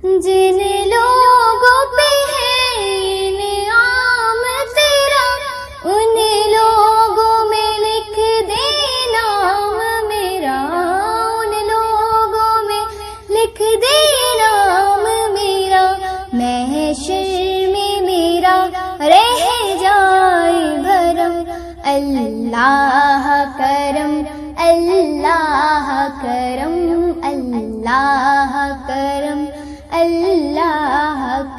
जिन लोगों पे है इनाम तेरा, उन लोगों में लिख दे नाम मेरा, उन लोगों में लिख दे नाम मेरा। महशर में मेरा रह जाए भरम, अल्लाह करम, अल्लाह करम, अल्लाह करम, अल्लाह